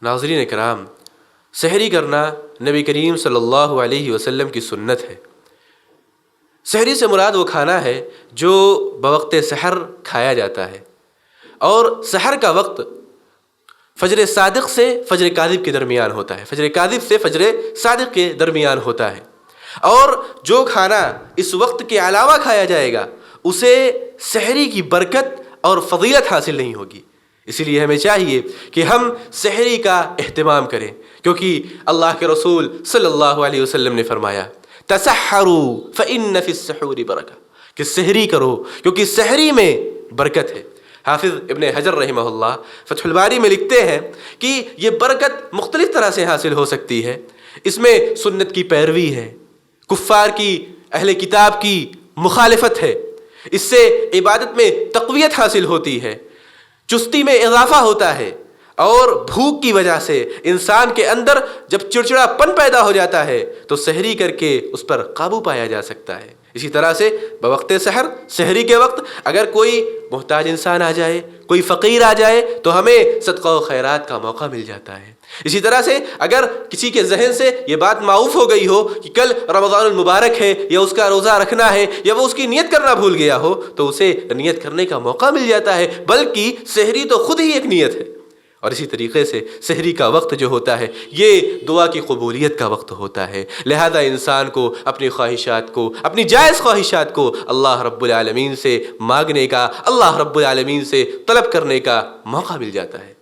ناظرین کرام، سحری کرنا نبی کریم صلی اللہ علیہ وسلم کی سنت ہے۔ سحری سے مراد وہ کھانا ہے جو بوقت سحر کھایا جاتا ہے، اور سحر کا وقت فجر صادق سے فجر کاذب کے درمیان ہوتا ہے، فجر کاذب سے فجر صادق کے درمیان ہوتا ہے، اور جو کھانا اس وقت کے علاوہ کھایا جائے گا اسے سحری کی برکت اور فضیلت حاصل نہیں ہوگی۔ اسی لیے ہمیں چاہیے کہ ہم سحری کا اہتمام کریں، کیونکہ اللہ کے رسول صلی اللہ علیہ وسلم نے فرمایا تسحروا فإن فی السحور برکہ، کہ سحری کرو کیونکہ سحری میں برکت ہے۔ حافظ ابن حجر رحمہ اللہ فتح الباری میں لکھتے ہیں کہ یہ برکت مختلف طرح سے حاصل ہو سکتی ہے۔ اس میں سنت کی پیروی ہے، کفار کی، اہل کتاب کی مخالفت ہے، اس سے عبادت میں تقویت حاصل ہوتی ہے، چستی میں اضافہ ہوتا ہے، اور بھوک کی وجہ سے انسان کے اندر جب چڑچڑا پن پیدا ہو جاتا ہے تو سحری کر کے اس پر قابو پایا جا سکتا ہے۔ اسی طرح سے بوقت سحر، سحری کے وقت اگر کوئی محتاج انسان آ جائے، کوئی فقیر آ جائے تو ہمیں صدقہ و خیرات کا موقع مل جاتا ہے۔ اسی طرح سے اگر کسی کے ذہن سے یہ بات معروف ہو گئی ہو کہ کل رمضان المبارک ہے یا اس کا روزہ رکھنا ہے، یا وہ اس کی نیت کرنا بھول گیا ہو تو اسے نیت کرنے کا موقع مل جاتا ہے، بلکہ سحری تو خود ہی ایک نیت ہے۔ اور اسی طریقے سے سحری کا وقت جو ہوتا ہے یہ دعا کی قبولیت کا وقت ہوتا ہے، لہذا انسان کو اپنی خواہشات کو، اپنی جائز خواہشات کو اللہ رب العالمین سے مانگنے کا، اللہ رب العالمین سے طلب کرنے کا موقع مل جاتا ہے۔